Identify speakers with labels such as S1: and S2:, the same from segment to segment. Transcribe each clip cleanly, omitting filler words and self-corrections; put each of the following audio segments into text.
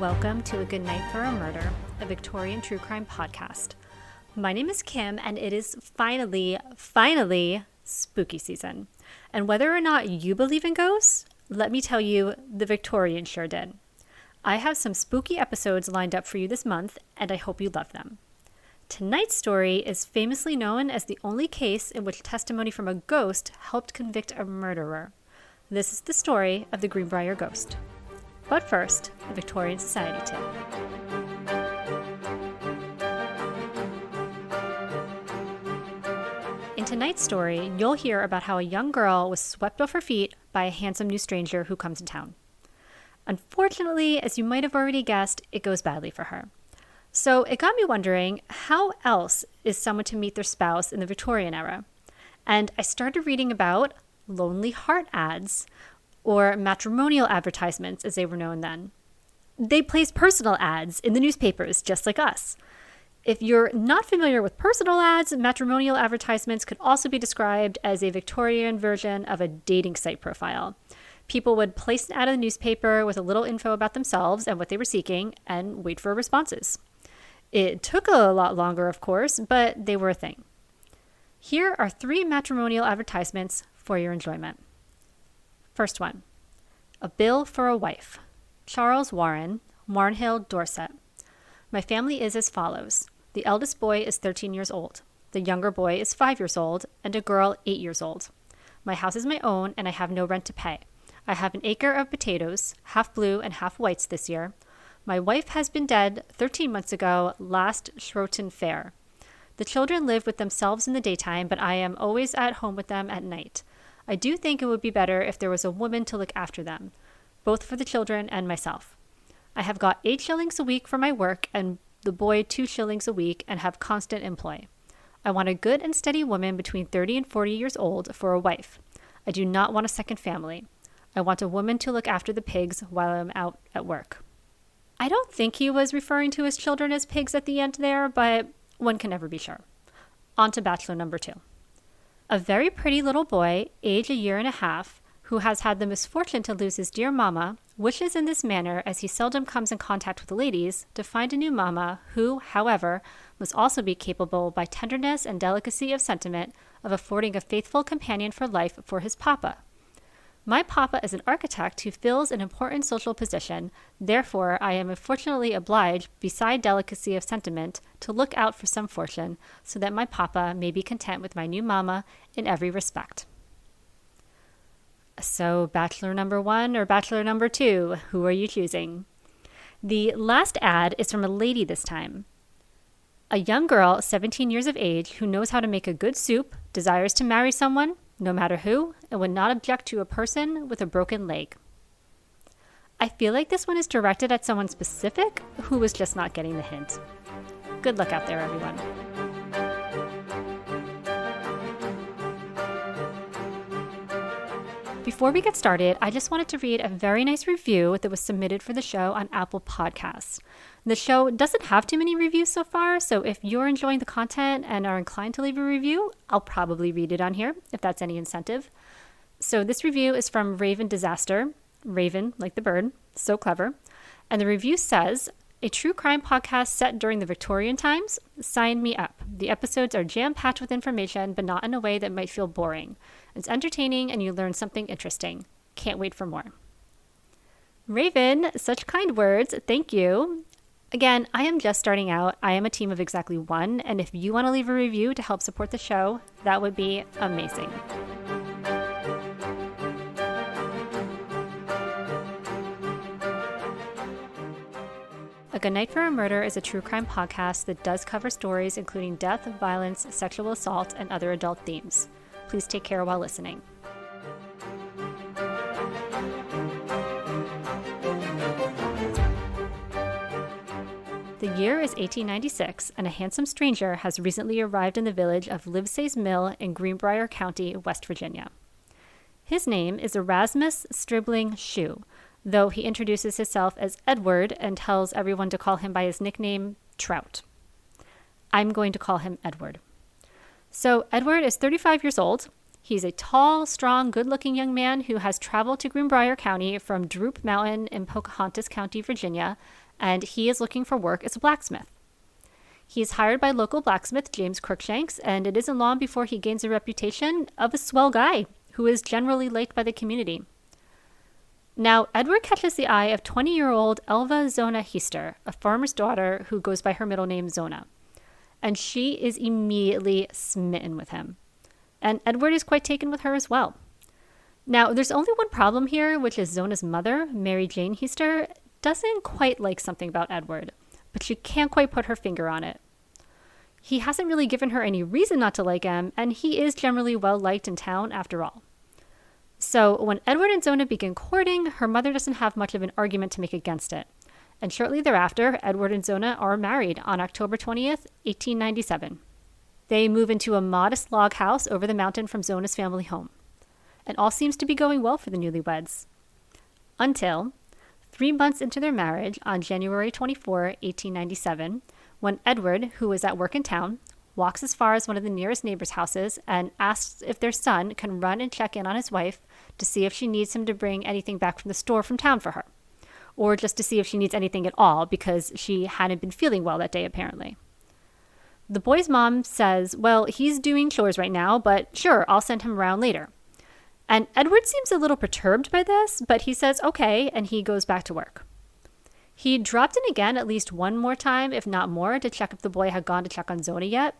S1: welcome to A Good Night for a Murder, a Victorian true crime podcast. My name is Kim, and it is finally spooky season. And whether or not you believe in ghosts, let me tell you, the Victorians sure did. I have some spooky episodes lined up for you this month, and I hope you love them. Tonight's story is famously known as the only case in which testimony from a ghost helped convict a murderer. This is the story of the Greenbrier Ghost. But first, a Victorian society tip. In tonight's story, you'll hear about how a young girl was swept off her feet by a handsome new stranger who comes to town. Unfortunately, as you might have already guessed, it goes badly for her. So it got me wondering, how else is someone to meet their spouse in the Victorian era? And I started reading about lonely heart ads, or matrimonial advertisements as they were known then. They placed personal ads in the newspapers, just like us. If you're not familiar with personal ads, matrimonial advertisements could also be described as a Victorian version of a dating site profile. People would place an ad in the newspaper with a little info about themselves and what they were seeking and wait for responses. It took a lot longer, of course, but they were a thing. Here are 3 matrimonial advertisements for your enjoyment. First one, a bill for a wife. Charles Warren, Warnhill, Dorset. My family is as follows. The eldest boy is 13 years old. The younger boy is 5 years old, and a girl 8 years old. My house is my own, and I have no rent to pay. I have an acre of potatoes, half blue and half whites this year. My wife has been dead 13 months ago, last Shroton Fair. The children live with themselves in the daytime, but I am always at home with them at night. I do think it would be better if there was a woman to look after them, both for the children and myself. I have got 8 shillings a week for my work and the boy 2 shillings a week and have constant employ. I want a good and steady woman between 30 and 40 years old for a wife. I do not want a second family. I want a woman to look after the pigs while I'm out at work. I don't think he was referring to his children as pigs at the end there, but one can never be sure. On to bachelor number 2. A very pretty little boy, age 1.5 years, who has had the misfortune to lose his dear mama, wishes in this manner, as he seldom comes in contact with the ladies, to find a new mama who, however, must also be capable by tenderness and delicacy of sentiment of affording a faithful companion for life for his papa. My papa is an architect who fills an important social position, therefore I am unfortunately obliged, beside delicacy of sentiment, to look out for some fortune, so that my papa may be content with my new mama in every respect. So, bachelor number 1 or bachelor number 2, who are you choosing? The last ad is from a lady this time. A young girl, 17 years of age, who knows how to make a good soup, desires to marry someone, no matter who, and would not object to a person with a broken leg. I feel like this one is directed at someone specific who was just not getting the hint. Good luck out there, everyone. Before we get started, I just wanted to read a very nice review that was submitted for the show on Apple Podcasts. The show doesn't have too many reviews so far, so if you're enjoying the content and are inclined to leave a review, I'll probably read it on here, if that's any incentive. So this review is from Raven Disaster. Raven, like the bird, so clever. And the review says, a true crime podcast set during the Victorian times? Sign me up. The episodes are jam-packed with information, but not in a way that might feel boring. It's entertaining and you learn something interesting. Can't wait for more. Raven, such kind words. Thank you. Again, I am just starting out. I am a team of exactly 1, and if you want to leave a review to help support the show, that would be amazing. A Good Night for a Murder is a true crime podcast that does cover stories including death, violence, sexual assault, and other adult themes. Please take care while listening. The year is 1896, and a handsome stranger has recently arrived in the village of Livesey's Mill in Greenbrier County, West Virginia. His name is Erasmus Stribling Shue, though he introduces himself as Edward and tells everyone to call him by his nickname, Trout. I'm going to call him Edward. So Edward is 35 years old. He's a tall, strong, good-looking young man who has traveled to Greenbrier County from Droop Mountain in Pocahontas County, Virginia, and he is looking for work as a blacksmith. He's hired by local blacksmith James Crookshanks, and it isn't long before he gains a reputation of a swell guy who is generally liked by the community. Now, Edward catches the eye of 20-year-old Elva Zona Heister, a farmer's daughter who goes by her middle name Zona, and she is immediately smitten with him. And Edward is quite taken with her as well. Now, there's only one problem here, which is Zona's mother, Mary Jane Heister, doesn't quite like something about Edward, but she can't quite put her finger on it. He hasn't really given her any reason not to like him, and he is generally well liked in town after all. So when Edward and Zona begin courting, her mother doesn't have much of an argument to make against it. And shortly thereafter, Edward and Zona are married on October 20th, 1897. They move into a modest log house over the mountain from Zona's family home. And all seems to be going well for the newlyweds. Until 3 months into their marriage, on January 24, 1897, when Edward, who was at work in town, walks as far as one of the nearest neighbors' houses and asks if their son can run and check in on his wife to see if she needs him to bring anything back from the store from town for her, or just to see if she needs anything at all because she hadn't been feeling well that day apparently. The boy's mom says, well, he's doing chores right now, but sure, I'll send him around later. And Edward seems a little perturbed by this, but he says okay, and he goes back to work. He dropped in again at least one more time, if not more, to check if the boy had gone to check on Zona yet.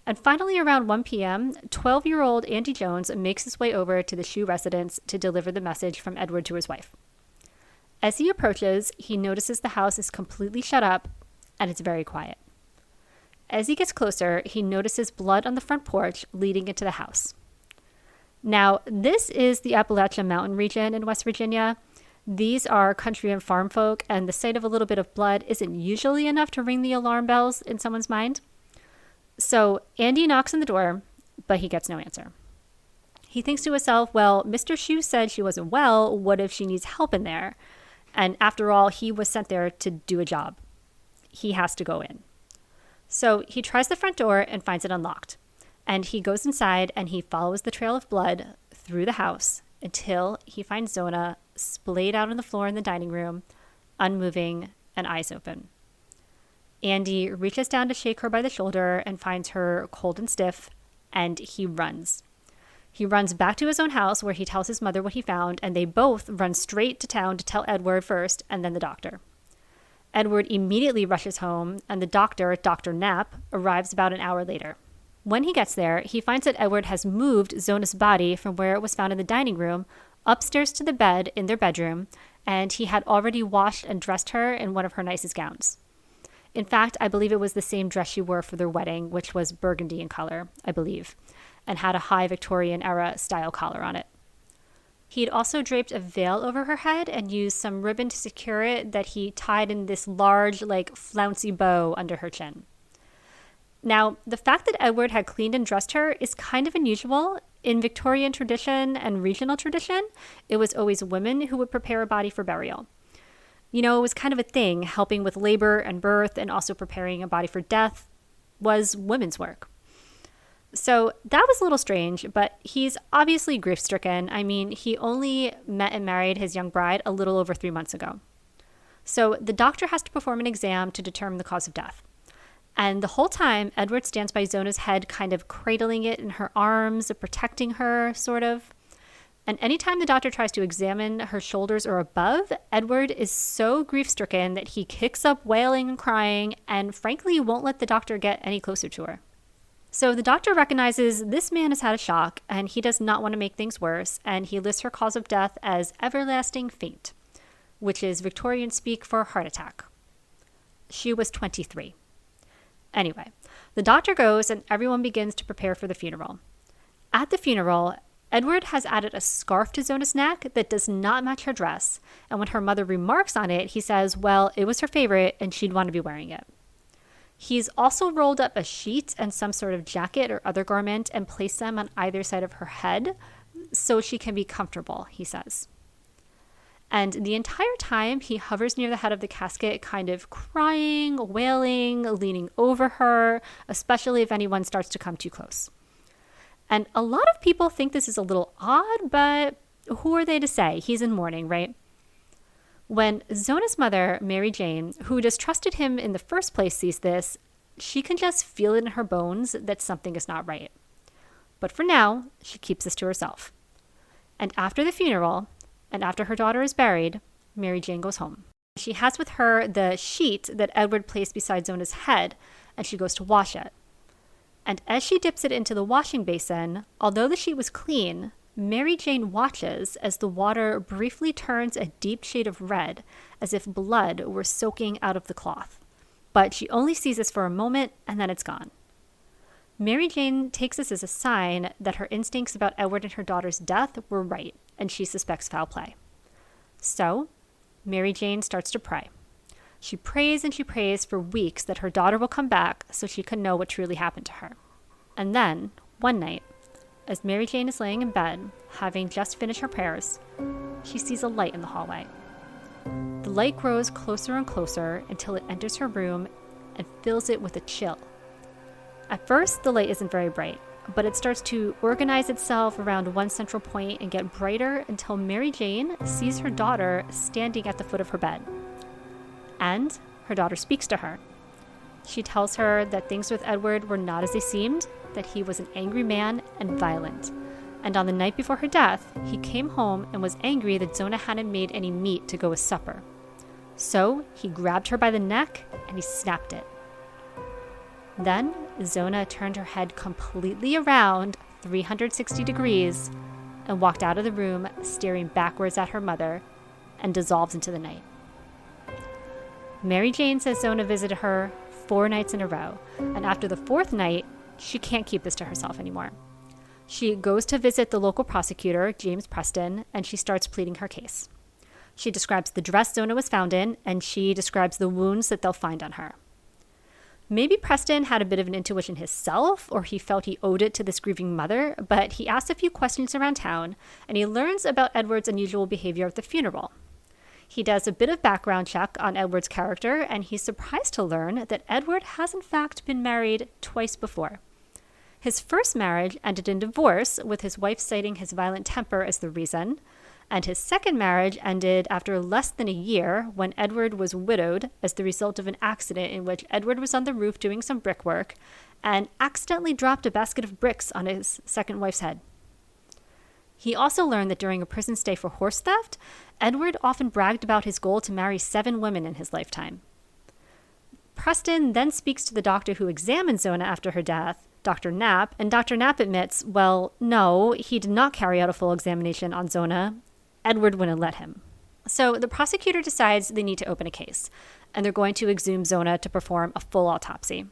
S1: And finally, around 1 p.m., 12-year-old Andy Jones makes his way over to the Shoe residence to deliver the message from Edward to his wife. As he approaches, he notices the house is completely shut up, and it's very quiet. As he gets closer, he notices blood on the front porch leading into the house. Now, this is the Appalachian Mountain region in West Virginia. These are country and farm folk, and the sight of a little bit of blood isn't usually enough to ring the alarm bells in someone's mind. So Andy knocks on the door, but he gets no answer. He thinks to himself, well, Mr. Shoe said she wasn't well. What if she needs help in there? And after all, he was sent there to do a job. He has to go in. So he tries the front door and finds it unlocked. And he goes inside and he follows the trail of blood through the house until he finds Zona splayed out on the floor in the dining room, unmoving and eyes open. Andy reaches down to shake her by the shoulder and finds her cold and stiff, and he runs. He runs back to his own house where he tells his mother what he found, and they both run straight to town to tell Edward first and then the doctor. Edward immediately rushes home, and the doctor, Dr. Knapp, arrives about an hour later. When he gets there, he finds that Edward has moved Zona's body from where it was found in the dining room upstairs to the bed in their bedroom, and he had already washed and dressed her in one of her nicest gowns. In fact, I believe it was the same dress she wore for their wedding, which was burgundy in color, I believe, and had a high Victorian-era style collar on it. He'd also draped a veil over her head and used some ribbon to secure it that he tied in this large, flouncy bow under her chin. Now, the fact that Edward had cleaned and dressed her is kind of unusual. In Victorian tradition and regional tradition, it was always women who would prepare a body for burial. You know, it was kind of a thing. Helping with labor and birth and also preparing a body for death was women's work. So that was a little strange, but he's obviously grief-stricken. I mean, he only met and married his young bride a little over 3 months ago. So the doctor has to perform an exam to determine the cause of death. And the whole time, Edward stands by Zona's head, kind of cradling it in her arms, protecting her, sort of. And anytime the doctor tries to examine her shoulders or above, Edward is so grief-stricken that he kicks up wailing and crying and frankly won't let the doctor get any closer to her. So the doctor recognizes this man has had a shock and he does not want to make things worse, and he lists her cause of death as everlasting faint, which is Victorian speak for heart attack. She was 23. Anyway, the doctor goes and everyone begins to prepare for the funeral. At the funeral, Edward has added a scarf to Zona's neck that does not match her dress, and when her mother remarks on it, he says, well, it was her favorite and she'd want to be wearing it. He's also rolled up a sheet and some sort of jacket or other garment and placed them on either side of her head so she can be comfortable, he says. And the entire time, he hovers near the head of the casket, kind of crying, wailing, leaning over her, especially if anyone starts to come too close. And a lot of people think this is a little odd, but who are they to say? He's in mourning, right? When Zona's mother, Mary Jane, who distrusted him in the first place, sees this, she can just feel it in her bones that something is not right. But for now, she keeps this to herself. And after the funeral, and after her daughter is buried, Mary Jane goes home. She has with her the sheet that Edward placed beside Zona's head, and she goes to wash it. And as she dips it into the washing basin, although the sheet was clean, Mary Jane watches as the water briefly turns a deep shade of red, as if blood were soaking out of the cloth. But she only sees this for a moment, and then it's gone. Mary Jane takes this as a sign that her instincts about Edward and her daughter's death were right, and she suspects foul play. So, Mary Jane starts to pray. She prays and she prays for weeks that her daughter will come back so she can know what truly happened to her. And then, one night, as Mary Jane is laying in bed, having just finished her prayers, she sees a light in the hallway. The light grows closer and closer until it enters her room and fills it with a chill. At first, the light isn't very bright, but it starts to organize itself around one central point and get brighter until Mary Jane sees her daughter standing at the foot of her bed. And her daughter speaks to her. She tells her that things with Edward were not as they seemed, that he was an angry man and violent. And on the night before her death, he came home and was angry that Zona hadn't made any meat to go with supper. So he grabbed her by the neck and he snapped it. Then Zona turned her head completely around 360 degrees and walked out of the room, staring backwards at her mother, and dissolves into the night. Mary Jane says Zona visited her 4 nights in a row, and after the 4th night, she can't keep this to herself anymore. She goes to visit the local prosecutor, James Preston, and she starts pleading her case. She describes the dress Zona was found in, and she describes the wounds that they'll find on her. Maybe Preston had a bit of an intuition himself, or he felt he owed it to this grieving mother, but he asks a few questions around town, and he learns about Edward's unusual behavior at the funeral. He does a bit of background check on Edward's character, and he's surprised to learn that Edward has in fact been married twice before. His first marriage ended in divorce, with his wife citing his violent temper as the reason, and his second marriage ended after less than a year when Edward was widowed as the result of an accident in which Edward was on the roof doing some brickwork and accidentally dropped a basket of bricks on his second wife's head. He also learned that during a prison stay for horse theft, Edward often bragged about his goal to marry 7 women in his lifetime. Preston then speaks to the doctor who examined Zona after her death, Dr. Knapp, and Dr. Knapp admits, well, no, he did not carry out a full examination on Zona. Edward wouldn't let him. So the prosecutor decides they need to open a case, and they're going to exhume Zona to perform a full autopsy.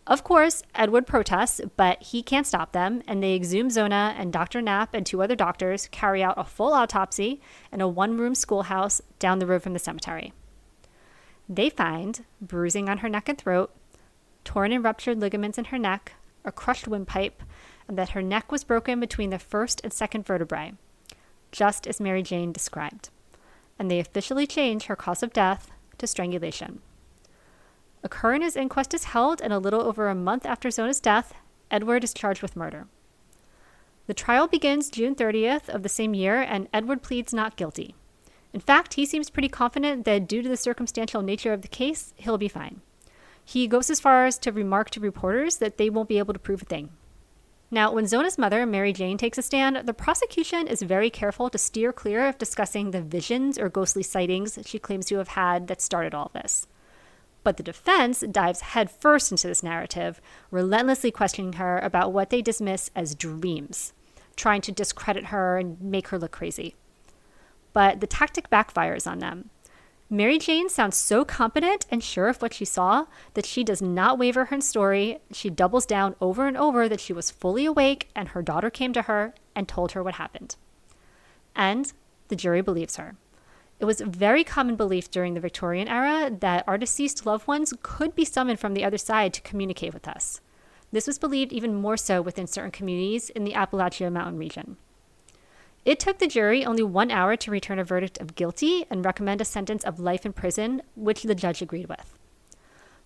S1: Of course, Edward protests, but he can't stop them, and they exhume Zona, and Dr. Knapp and 2 other doctors carry out a full autopsy in a 1-room schoolhouse down the road from the cemetery. They find bruising on her neck and throat, torn and ruptured ligaments in her neck, a crushed windpipe, and that her neck was broken between the first and second vertebrae, just as Mary Jane described. And they officially change her cause of death to strangulation. A coroner's inquest is held, and a little over a month after Zona's death, Edward is charged with murder. The trial begins June 30th of the same year, and Edward pleads not guilty. In fact, he seems pretty confident that due to the circumstantial nature of the case, he'll be fine. He goes as far as to remark to reporters that they won't be able to prove a thing. Now, when Zona's mother, Mary Jane, takes a stand, the prosecution is very careful to steer clear of discussing the visions or ghostly sightings she claims to have had that started all this. But the defense dives headfirst into this narrative, relentlessly questioning her about what they dismiss as dreams, trying to discredit her and make her look crazy. But the tactic backfires on them. Mary Jane sounds so competent and sure of what she saw that she does not waver her story. She doubles down over and over that she was fully awake and her daughter came to her and told her what happened. And the jury believes her. It was a very common belief during the Victorian era that our deceased loved ones could be summoned from the other side to communicate with us. This was believed even more so within certain communities in the Appalachian Mountain region. It took the jury only 1 hour to return a verdict of guilty and recommend a sentence of life in prison, which the judge agreed with.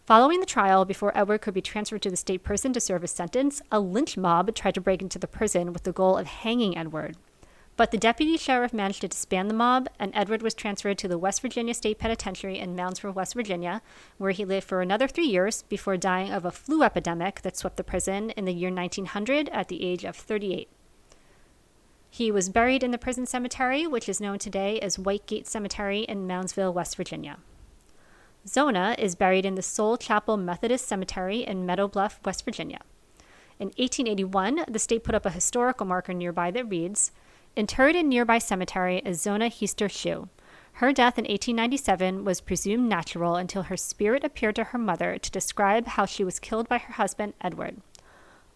S1: Following the trial, before Edward could be transferred to the state prison to serve his sentence, a lynch mob tried to break into the prison with the goal of hanging Edward. But the deputy sheriff managed to disband the mob, and Edward was transferred to the West Virginia State Penitentiary in Moundsville, West Virginia, where he lived for another 3 years before dying of a flu epidemic that swept the prison in the year 1900 at the age of 38. He was buried in the prison cemetery, which is known today as White Gate Cemetery in Moundsville, West Virginia. Zona is buried in the Soul Chapel Methodist Cemetery in Meadow Bluff, West Virginia. In 1881, the state put up a historical marker nearby that reads, "Interred in nearby cemetery is Zona Heister Shue. Her death in 1897 was presumed natural until her spirit appeared to her mother to describe how she was killed by her husband, Edward.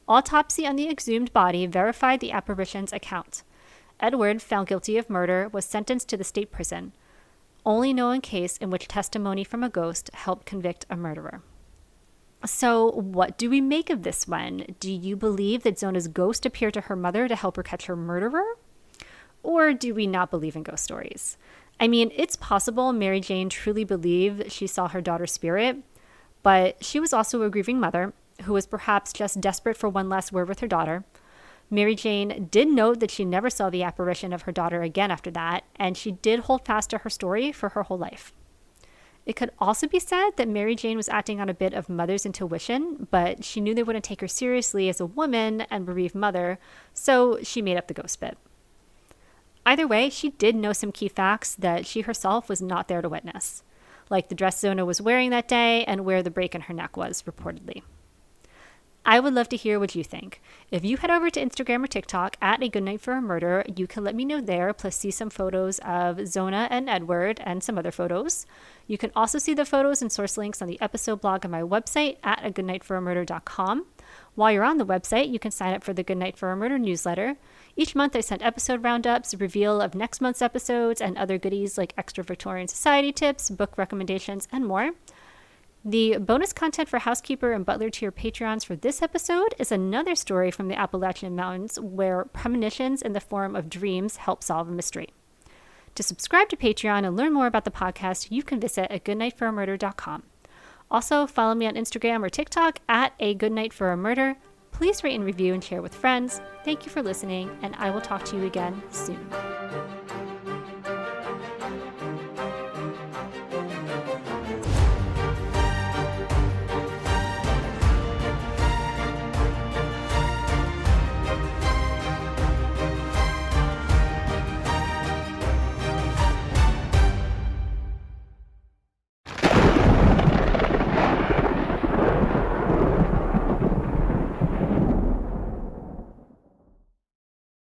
S1: Autopsy on the exhumed body verified the apparition's account. Edward, found guilty of murder, was sentenced to the state prison. Only known case in which testimony from a ghost helped convict a murderer." So, what do we make of this one? Do you believe that Zona's ghost appeared to her mother to help her catch her murderer? Or do we not believe in ghost stories? I mean, it's possible Mary Jane truly believed she saw her daughter's spirit, but she was also a grieving mother who was perhaps just desperate for one last word with her daughter. Mary Jane did note that she never saw the apparition of her daughter again after that, and she did hold fast to her story for her whole life. It could also be said that Mary Jane was acting on a bit of mother's intuition, but she knew they wouldn't take her seriously as a woman and bereaved mother, so she made up the ghost bit. Either way, she did know some key facts that she herself was not there to witness, like the dress Zona was wearing that day and where the break in her neck was, reportedly. I would love to hear what you think. If you head over to Instagram or TikTok at A Good Night for a Murder, you can let me know there, plus see some photos of Zona and Edward and some other photos. You can also see the photos and source links on the episode blog on my website at agoodnightforamurder.com. While you're on the website, you can sign up for the Good Night for a Murder newsletter. Each month I send episode roundups, reveal of next month's episodes, and other goodies like extra Victorian Society tips, book recommendations, and more. The bonus content for Housekeeper and Butler tier Patreons for this episode is another story from the Appalachian Mountains where premonitions in the form of dreams help solve a mystery. To subscribe to Patreon and learn more about the podcast, you can visit at goodnightforamurder.com. Also, follow me on Instagram or TikTok at A Good Night for a Murder. Please rate and review and share with friends. Thank you for listening, and I will talk to you again soon.